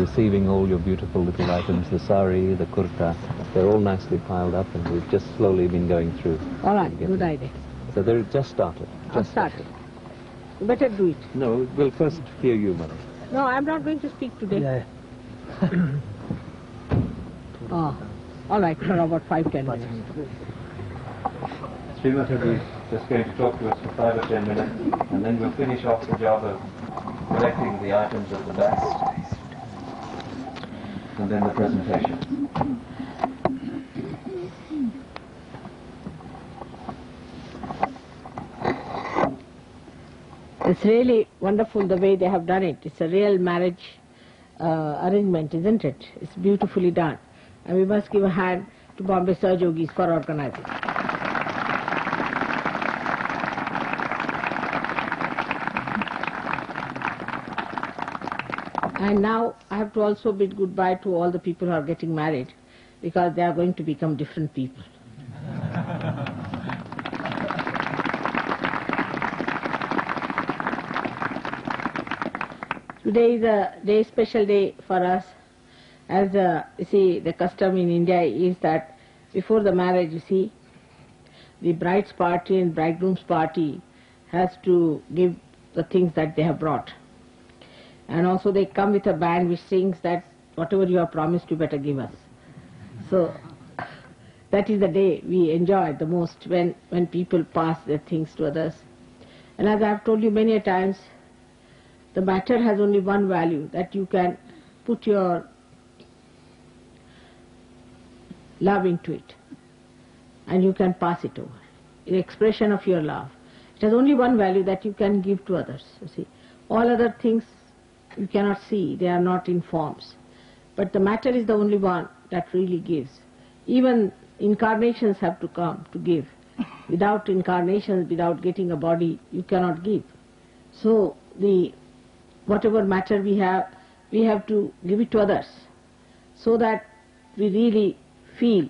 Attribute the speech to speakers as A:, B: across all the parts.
A: receiving all your beautiful little items, the sari, the kurta. They're all nicely piled up, and we've just slowly been going through.
B: All right, good idea.
A: So they're just started.
B: Just started. You better do it.
A: No, we'll first hear you, Mother.
B: No, I'm not going to speak today.
C: Yeah.
B: Oh, all right, for about 5-10 minutes.
A: Srimati is just going to talk to us for 5 or 10 minutes, and then we'll finish off the job of collecting the items at the back, and then the presentation.
B: It's really wonderful the way they have done it. It's a real marriage arrangement, isn't it? It's beautifully done. And we must give a hand to Bombay Sahajogis for organizing. And now I have to also bid goodbye to all the people who are getting married, because they are going to become different people. Today is a special day for us. As you see, the custom in India is that before the marriage, you see, the bride's party and bridegroom's party has to give the things that they have brought. And also they come with a band which sings that whatever you have promised, you better give us. So that is the day we enjoy the most, when people pass their things to others. And as I have told you many a times, the matter has only one value, that you can put your love into it and you can pass it over. The expression of your love. It has only one value, that you can give to others. You see, all other things you cannot see, they are not in forms. But the matter is the only one that really gives. Even incarnations have to come to give. Without incarnations, without getting a body, you cannot give. So whatever matter we have to give it to others, so that we really feel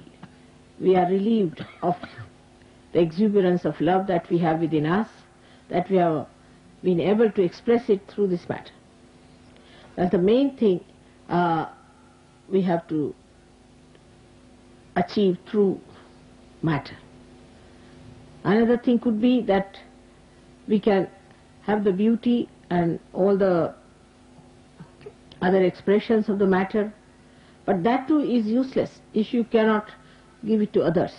B: we are relieved of the exuberance of love that we have within us, that we have been able to express it through this matter. That's the main thing we have to achieve through matter. Another thing could be that we can have the beauty and all the other expressions of the matter, but that too is useless if you cannot give it to others.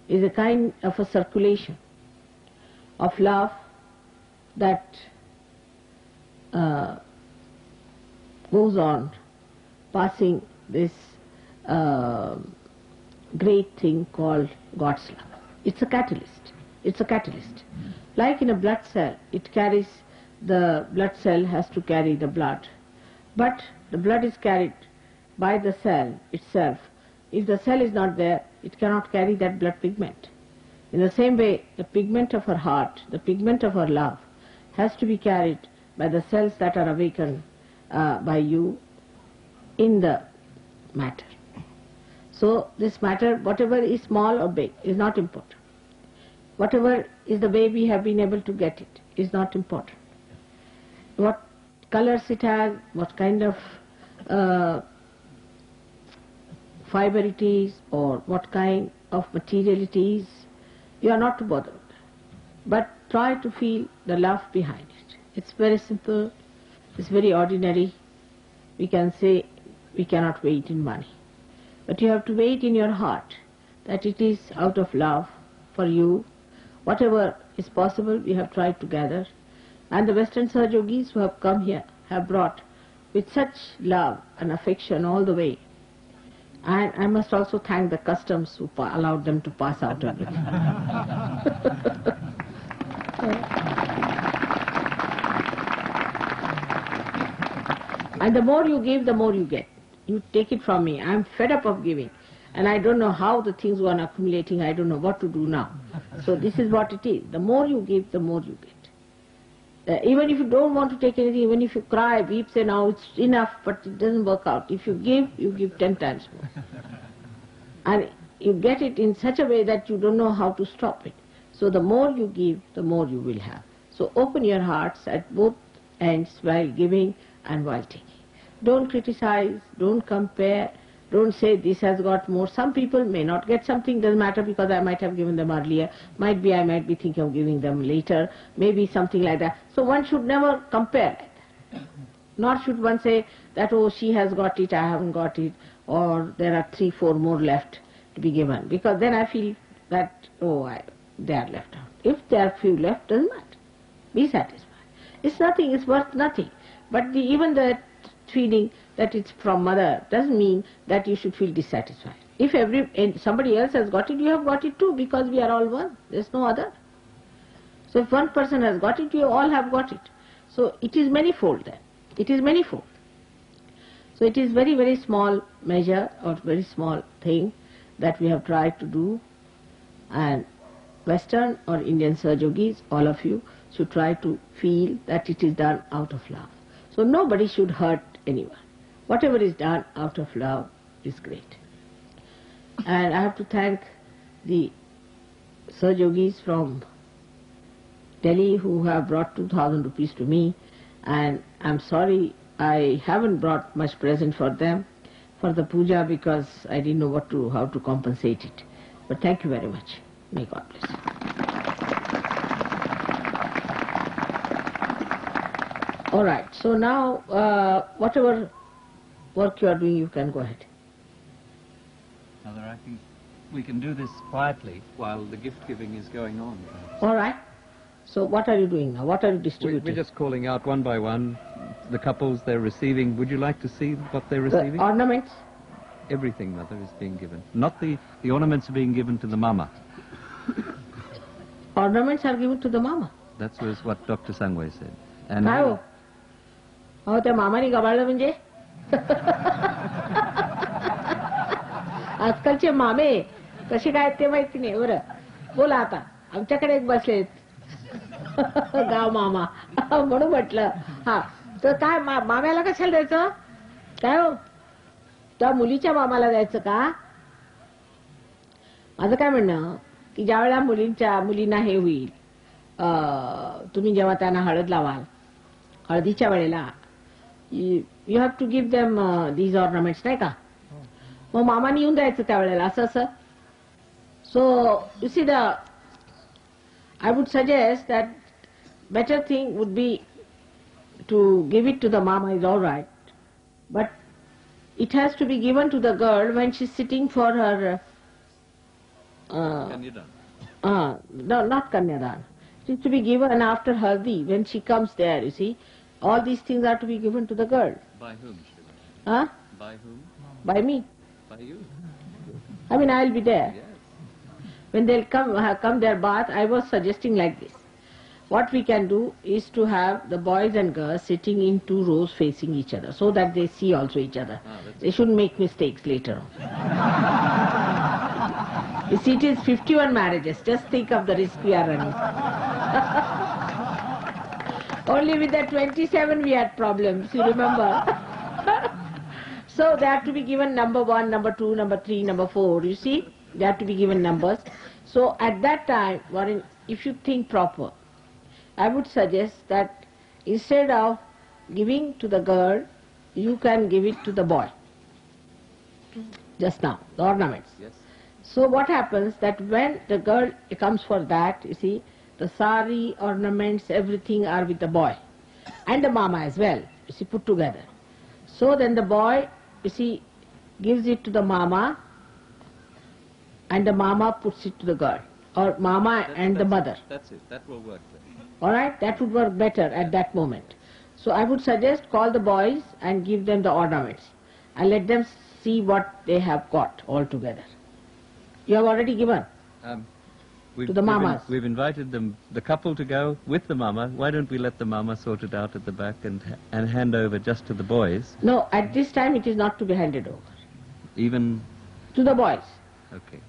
B: It is a kind of a circulation of love that goes on, passing this great thing called God's love. It's a catalyst. It's a catalyst. Like in a blood cell, it carries, the blood cell has to carry the blood. But the blood is carried by the cell itself. If the cell is not there, it cannot carry that blood pigment. In the same way, the pigment of her heart, the pigment of her love, has to be carried by the cells that are awakened by you in the matter. So this matter, whatever is small or big, is not important. Whatever is the way we have been able to get it is not important. What colors it has, what kind of fiber it is, or what kind of material it is, you are not to bother with that. But try to feel the love behind it. It's very simple, it's very ordinary. We can say we cannot weigh it in money. But you have to weigh it in your heart, that it is out of love for you. Whatever is possible, we have tried to gather. And the Western Sahajogis who have come here have brought with such love and affection all the way. And I must also thank the customs who allowed them to pass out everything. And the more you give, the more you get. You take it from me. I'm fed up of giving. And I don't know how the things were accumulating. I don't know what to do now. So this is what it is. The more you give, the more you get. Even if you don't want to take anything, even if you cry, weep, say, now it's enough, but it doesn't work out. If you give 10 times more. And you get it in such a way that you don't know how to stop it. So the more you give, the more you will have. So open your hearts at both ends while giving and while taking. Don't criticize, don't compare, don't say this has got more. Some people may not get something, doesn't matter, because I might have given them earlier. Might be I might be thinking of giving them later, maybe something like that. So one should never compare it. Nor should one say that, oh, she has got it, I haven't got it, or there are 3, 4 more left to be given. Because then I feel that, oh, they are left out. If there are few left, doesn't matter. Be satisfied. It's nothing, it's worth nothing. But even the feeling that it's from mother doesn't mean that you should feel dissatisfied. If somebody else has got it, you have got it too, because we are all one. There's no other. So if one person has got it, you all have got it. So it is manifold then. It is manifold. So it is very, very small measure or very small thing that we have tried to do, and Western or Indian Sahajogis, all of you, should try to feel that it is done out of love. So nobody should hurt anyone. Whatever is done out of love is great. And I have to thank the Sahajogis from Delhi who have brought 2,000 rupees to me, and I'm sorry I haven't brought much present for them for the puja, because I didn't know how to compensate it. But thank you very much. May God bless you. All right, so now whatever work you are doing, you can go ahead.
C: Mother, I think we can do this quietly while the gift giving is going on.
B: All right. So what are you doing now? What are you distributing?
C: We're just calling out one by one the couples they're receiving. Would you like to see what they're receiving?
B: The ornaments?
C: Everything, Mother, is being given. Not the ornaments are being given to the mama.
B: Ornaments are given to the mama.
C: That was what Dr. Sangway said. And
B: काय हो त्या मामाने गबाळलं म्हणजे आजकालचे मामे कसे काय ते माहिती नाही. बरं बोला आता. आमच्याकडे एक बसलेत गाव मामा म्हणून म्हटलं. हा तर काय माम्याला कशाला द्यायचं? काय हो त्या मुलीच्या मामाला द्यायचं का? माझं काय म्हणणं की ज्या वेळेला मुलींना हे होईल, तुम्ही जेव्हा त्यांना हळद लावाल, हळदीच्या वेळेला you have to give them these ornaments, नाही का? मग मामाने येऊन द्यायचं त्यावेळेला असं असं. So you see I would suggest that better thing would be to give it to the mama is all right, but it has to be given to the girl when she's sitting for her
C: Kanyadan.
B: No, not Kanyadan. It is to be given after Haldi, when she comes there, you see. All these things are to be given to the girl.
C: By whom, Shrimati?
B: Huh?
C: By whom?
B: By me.
C: By you.
B: I mean, I'll be there.
C: Yes.
B: When they'll come their bath, I was suggesting like this. What we can do is to have the boys and girls sitting in 2 rows facing each other, so that they see also each other. They shouldn't make mistakes later on. You see, it is 51 marriages. Just think of the risk we are running. Only with the 27 we had problems, you remember? So they have to be given number 1, number 2, number 3, number 4, you see? They have to be given numbers. So at that time, if you think proper, I would suggest that instead of giving to the girl, you can give it to the boy. Just now, the ornaments.
C: Yes.
B: So what happens that when the girl comes for that, you see, the sari, ornaments, everything are with the boy. And the mama as well, you see, put together. So then the boy, you see, gives it to the mama, and the mama puts it to the girl, or mama and the mother.
C: That's it. That will work then.
B: All right, that would work better at that moment. So I would suggest call the boys and give them the ornaments, and let them see what they have got all together. You have already given to the mamas.
C: We've invited the couple to go with the mama. Why don't we let the mama sort it out at the back and hand over just to the boys?
B: No, at this time it is not to be handed over.
C: Even
B: To the boys.
C: okay.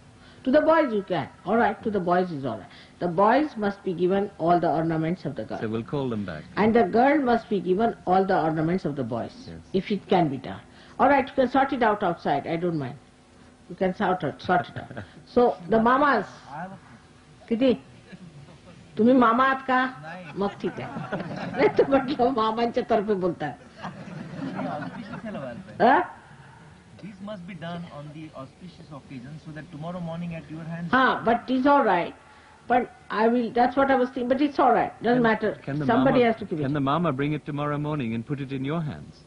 B: To the boys you can. All right, to the boys is all right. The boys must be given all the ornaments of the girl.
C: So we'll call them back.
B: And the girl must be given all the ornaments of the boys,
C: Yes.
B: if it can be done. All right, you can sort it out outside. I don't mind. You can sort it out. So the mamas, किती तुम्ही मामा आहात का? मग ठीक आहे. नाही तर म्हटलं मामांच्या तर्फे बोलताय. Huh?
D: This must be done on the auspicious occasion so that tomorrow morning at your hands.
B: But it's all right. But I will, that's what I was thinking, but it's all right. Doesn't matter. Somebody has to give it.
C: Can the mama bring it tomorrow morning and put it in your hands?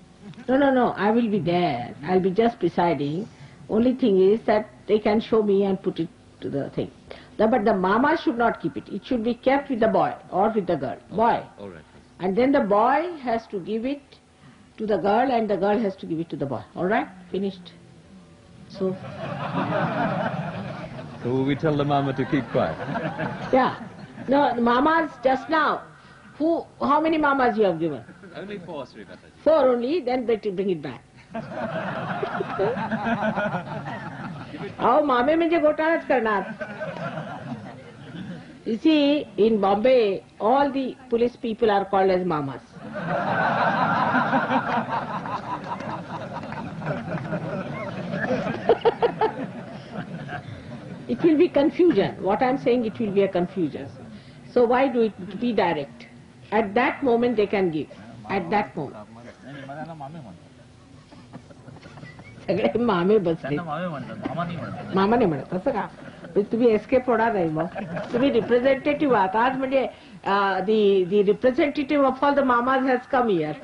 B: No, I will be there. I'll be just presiding. Only thing is that they can show me and put it to the thing. But the mama should not keep it. It should be kept with the boy or with the girl. Boy.
C: All right.
B: And then the boy has to give it to the girl and the girl has to give it to the boy. All right? Finished. So
C: will we tell the mama to keep quiet?
B: yeah. No, the mamas just now. How many mamas you have given?
C: Only 4, Sri Mataji.
B: 4 only, then better bring it back. How mame mujhe ghotalas karna. You see, in Bombay, all the police people are called as mamas. It will be confusion. What I am saying, it will be a confusion. So why do it be direct? At that moment they can give. At that moment. सगळे मामे बसले मामा नाही म्हणत असं का तुम्ही escape होणार नाही मग तुम्ही रिप्रेझेंटेटिव्ह आहात आज म्हणजे the representative of all the mamas has come here.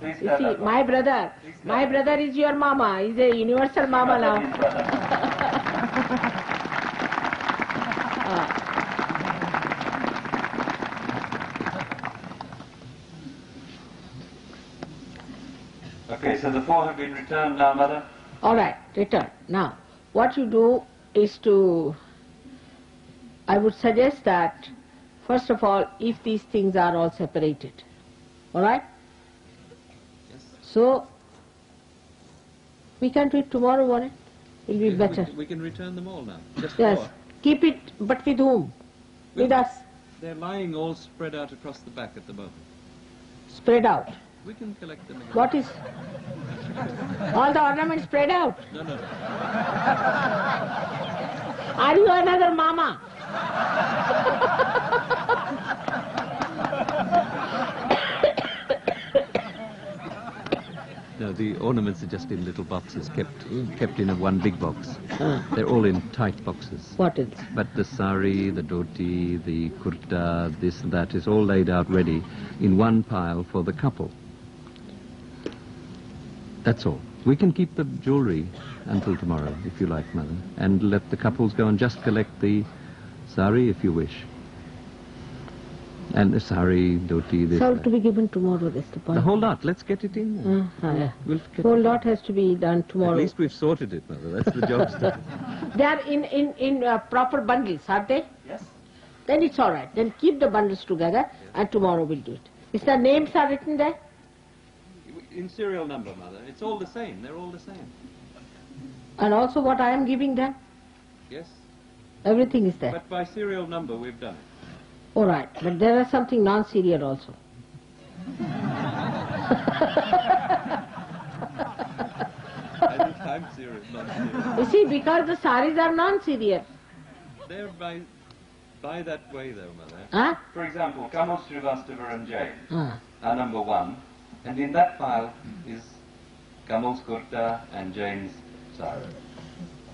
B: You see, my brother is your mama. He's a universal mama now.
A: Okay, so the 4 have been returned now, Mother?
B: All right, return. Now, what you do is I would suggest that, first of all, if these things are all separated, all right?
C: Yes.
B: So, we can do it tomorrow morning. It will be better.
C: We can return them all now. Just
B: Yes.
C: 4.
B: Keep it, but with whom? With us.
C: They're lying all spread out across the back at the moment.
B: Spread out.
C: We can collect them again.
B: What is? All the ornaments spread out.
C: No.
B: Are you another mama?
C: No, the ornaments are just in little boxes, kept in one big box. They're all in tight boxes.
B: What is?
C: But the sari, the dhoti, the kurta, this and that is all laid out ready in one pile for the couple. That's all. We can keep the jewellery until tomorrow, if you like, Mother, and let the couples go and just collect the sari if you wish. And the sari, dhoti, this.
B: So
C: that.
B: to be given tomorrow, that's the point.
C: The whole lot. Let's get it in.
B: Yeah.
C: We'll get
B: Whole lot has to be done tomorrow.
C: At least we've sorted it, Mother. That's the job's done.
B: They are in proper bundles, are they?
A: Yes.
B: Then it's all right. Then keep the bundles together, and tomorrow we'll do it. Is the names are written there?
C: In serial number, Mother. It's all the same. They're all the same.
B: And also what I am giving them?
C: Yes.
B: Everything is there.
C: But by serial number, we've done it.
B: All right. But there is something non-serial also.
C: I'm serious, not serious.
B: You see, because the saris are non-serial.
C: They're by that way, though, Mother.
B: Huh?
A: For example, Kamal Srivastava and Jain
B: Ah.
A: are number 1, and in that pile is Kamal's kurta and Jain's sari.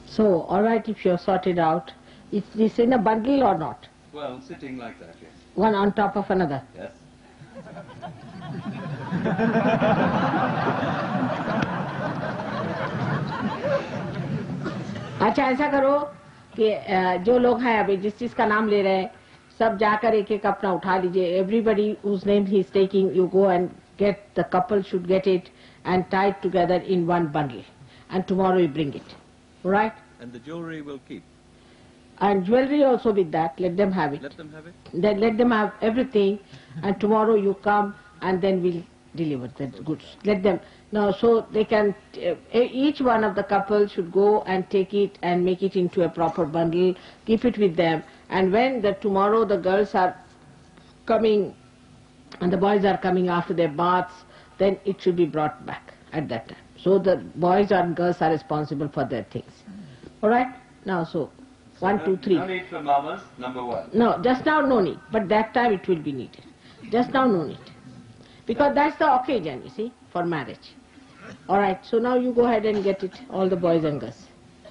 B: So, all right, if you have sorted out, is this in a bundle or not?
A: Well, sitting like that, yes.
B: One on top of another.
A: Yes.
B: अच्छा ऐसा करो कि जो लोग हैं अभी जिस चीज का नाम ले रहे हैं सब जाकर एक एक अपना उठा लीजिए everybody whose name he is taking you go and get the couple should get it and tie it together in one bundle and tomorrow you bring it, right?
C: And the jewellery we'll keep.
B: And jewelry also with that, let them have it.
C: Let them have it.
B: Then let them have everything and tomorrow you come and then we'll deliver the goods. Let them, now so they can, each one of the couple should go and take it and make it into a proper bundle, keep it with them, and when tomorrow the girls are coming and the boys are coming after their baths, then it should be brought back at that time. So the boys and girls are responsible for their things. Alright? Now so, 1, 2, 3.
A: No need for mamas, number 1.
B: No, just now no need, but that time it will be needed. Just now no need. Because that's the occasion, you see. for marriage. All right, so now you go ahead and get it, all the boys and girls.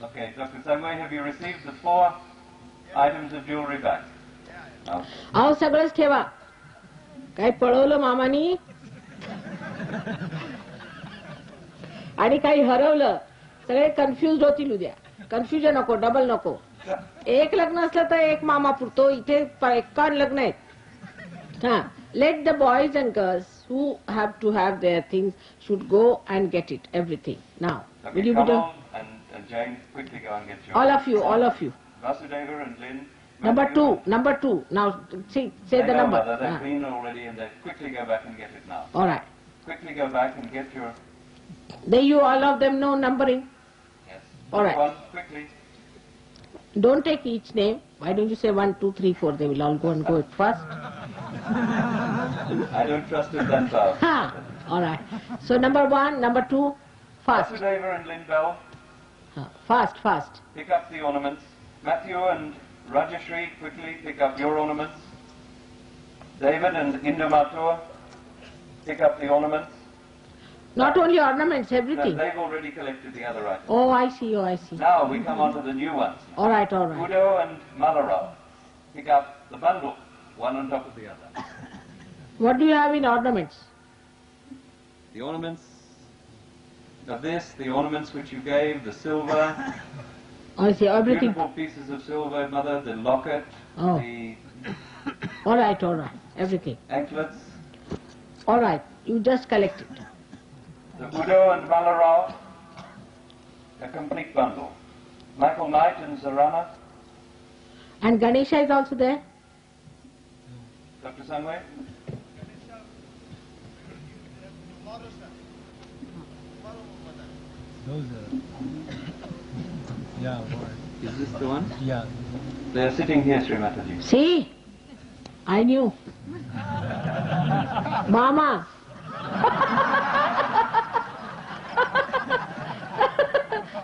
A: Okay, Dr. Sangway, have you received the 4 items of jewelry back? No.
B: अहो सगळंच ठेवा. काही पळवलं मामानी आणि काही हरवलं. सगळे confuse होतील उद्या. कन्फ्युजन नको, डबल नको. एक लग्न असलं तर एक मामा पुरतो. इथे 51 लग्न आहेत. हा, let the boys and girls who have to have their things should go and get it, everything. Now,
A: Okay,
B: will you be
A: Kamal
B: done?
A: and Jane, quickly go and get your...
B: All of you.
A: Vasudeva and Lynn.
B: Number two. Now, say
A: They
B: the
A: know,
B: number.
A: Mother, they've
B: Ah.
A: been already and they quickly go back and get it now.
B: All right.
A: Quickly go back and get your...
B: You all of them know numbering.
A: Yes.
B: All right.
A: One, quickly.
B: Don't take each name. Why don't you say 1, 2, 3, 4? They will all go and go it first.
A: I don't trust it that far.
B: Ha! All right. So number 1, number 2, fast.
A: Vasudeva and Lynn Bell,
B: Fast.
A: pick up the ornaments. Matthew and Rajashri, quickly pick up your ornaments. David and Indomatur, pick up the ornaments.
B: Not only ornaments,
A: No,
B: everything.
A: they've already collected the other items.
B: Oh, I see.
A: Now we come on to the new ones.
B: All right.
A: Udo and Malarao, pick up the bundle, one on top of the other.
B: What do you have in ornaments?
A: The ornaments of this, the ornaments which you gave, the silver,
B: I see everything.
A: beautiful pieces of silver, Mother, the locket,
B: Oh.
A: the
B: All right. Everything.
A: anklets,
B: All right. You just collect it.
A: the Udo and Malarao, a complete bundle. Michael Knight and Zarana,
B: And Ganesha is also there.
A: Dr. Sangway.
E: Those are, yeah,
C: Is this the one?
E: yeah.
A: They're sitting here, Sri Mataji.
B: See? I knew. Mama.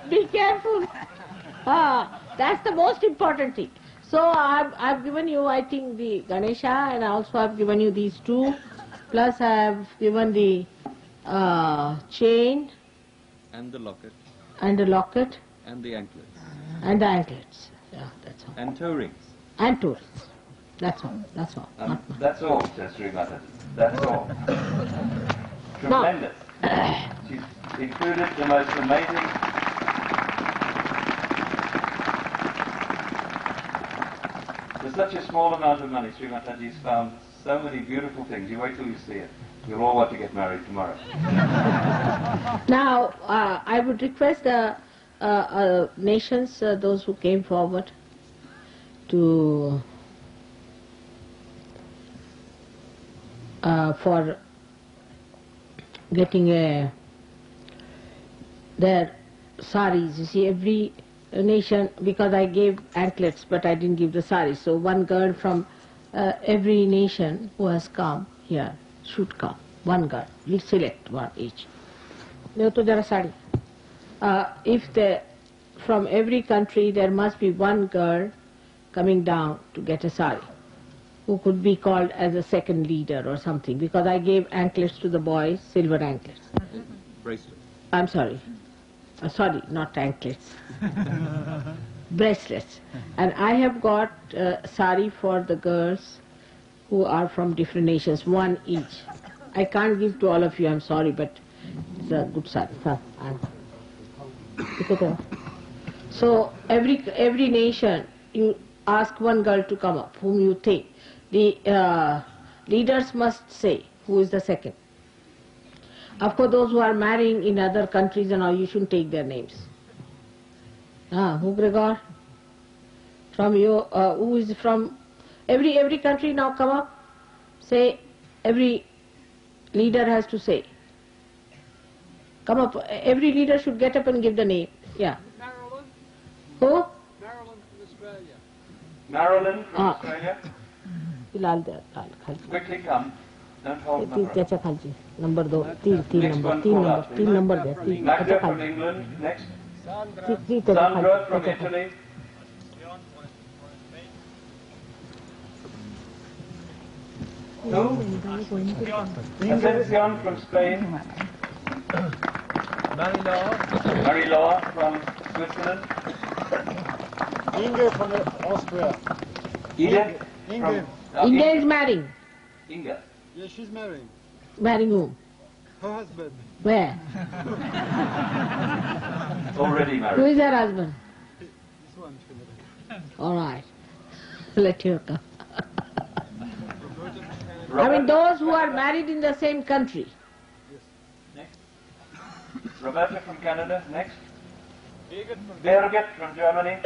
B: Be careful. That's the most important thing. So I've given you, I think, the Ganesha, and also I've given you these 2. Plus I have given the chain
C: And the locket.
B: and the locket
C: And the anklets.
B: and the anklets. Yeah, that's all.
C: And toe rings.
B: And tourists. That's all. Not much.
A: That's all, says Sri Mataji. That's all. Tremendous. She's included the most amazing. For such a small amount of money, Sri Mataji's found so many beautiful things. You wait till you see it. You'll all want to get married tomorrow.
B: Now, I would request the nations, those who came forward, to for getting their saris. You see, every nation, because I gave anklets, but I didn't give the saris. So one girl from every nation who has come here should come. One girl. We'll select one each. If from every country there must be one girl coming down to get a sari, who could be called as a second leader or something, because I gave anklets to the boys, silver anklets.
C: Bracelet.
B: I'm sorry. Sorry, not anklets. Bracelets. And I have got sari for the girls who are from different nations, one each. I can't give to all of you, I'm sorry, but it's a good sari. So every nation, you ask one girl to come up, whom you think. The leaders must say who is the second. Of course, those who are marrying in other countries and all, you shouldn't take their names. Who, Gregor? From you, who is from every country now come up? Say, every leader has to say. Come up, every leader should get up and give the name. Yeah.
F: Marilyn.
B: Who?
F: Marilyn from Australia.
A: Marilyn from Australia,
B: लाल दे लाल खाली
A: quickly come. Don't hold
B: तीन
A: number.
B: त्याच्या खालची number 2 तीन
A: Next one,
B: number
A: call out, please.
B: 3 number द्या 3
A: Magda
B: त्याच्या
A: from
B: खाली
A: England, next.
F: Sandra.
B: 3 त्याच्या
A: Sandra
B: खाली
A: from
B: त्याच्या खाली.
A: Italy. Who? Ascension from Spain. Marie Laure from Switzerland.
F: Inge from Austria.
A: Edith
F: Inge.
A: from
B: India is marrying.
A: Inga.
F: Yeah, she's marrying.
B: Marrying whom?
F: Her husband.
B: Where?
A: Already
B: Who
A: married.
B: is her husband?
F: This one.
B: All right. Let her come. I
A: Roberta
B: mean, those who are married in the same country.
A: Next. Roberta from Canada. Next.
F: Birgit from
A: Birgit from Germany.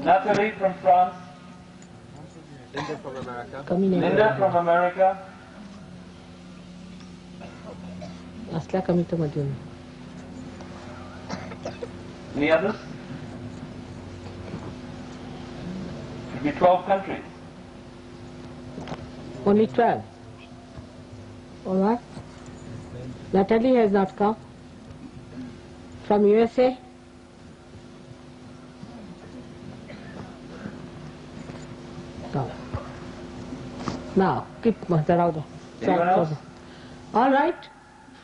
A: Natalie from France.
F: Linda from America.
B: Come in.
A: Linda from America.
B: असला कमी तो मत देना.
A: Any others? Should be 12 countries.
B: Only 12. All right. Natalie has not come. From USA. Come. Now, keep Mahtarauda.
A: Anyone else?
B: All right.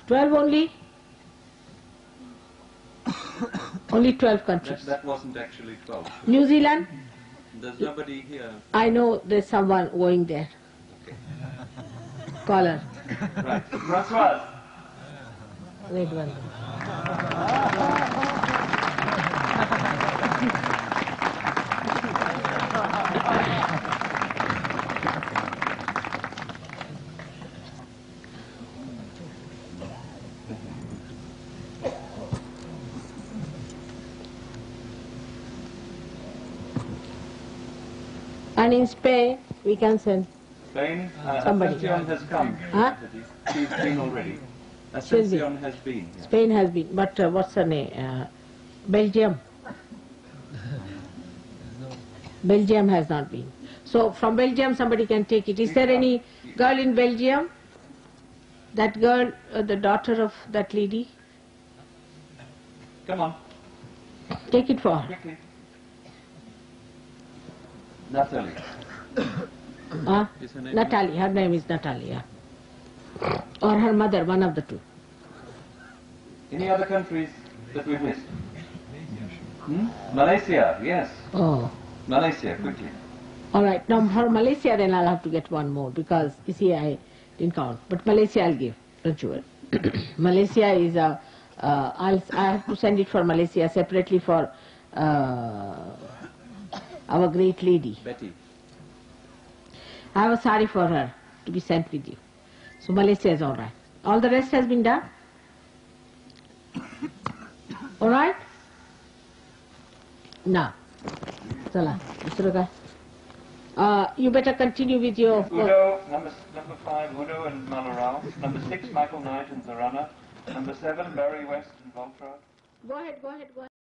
B: 12 only. Only 12 countries.
C: That wasn't actually 12.
B: New Zealand.
C: There's nobody here.
B: I know there's someone going there. Call her.
A: Right. Francoise.
B: Wait one. And in Spain, we can send.
A: Spain.
B: Somebody.
A: Ascension has come.
B: Huh?
A: She's been already. Ascension has been. Yeah.
B: Spain has been, but what's her name? Belgium. Belgium has not been. So from Belgium somebody can take it. Is there any girl in Belgium? That girl, the daughter of that lady?
A: Come on,
B: Take it for her.
A: quickly. Natalie.
C: Is her name
B: Natalie, her name is Natalie, yeah. Or her mother, one of the two.
A: Any other countries that we've missed? Malaysia, yes.
B: Oh.
A: Malaysia, quickly.
B: All right, now for Malaysia then I'll have to get one more because you see I didn't count. But Malaysia I'll give, don't you worry. Malaysia is I have to send it for Malaysia separately for our great lady.
C: Betty.
B: I have a sari for her to be sent with you. So Malaysia is all right. All the rest has been done? All right? Now, Salah, Mr. Raga. You better continue with your work.
A: Udo, number 5, Udo and Malarao. Number 6, Michael Knight and Zarana. Number 7, Barry West and Voltro.
B: Go ahead, go ahead, go ahead.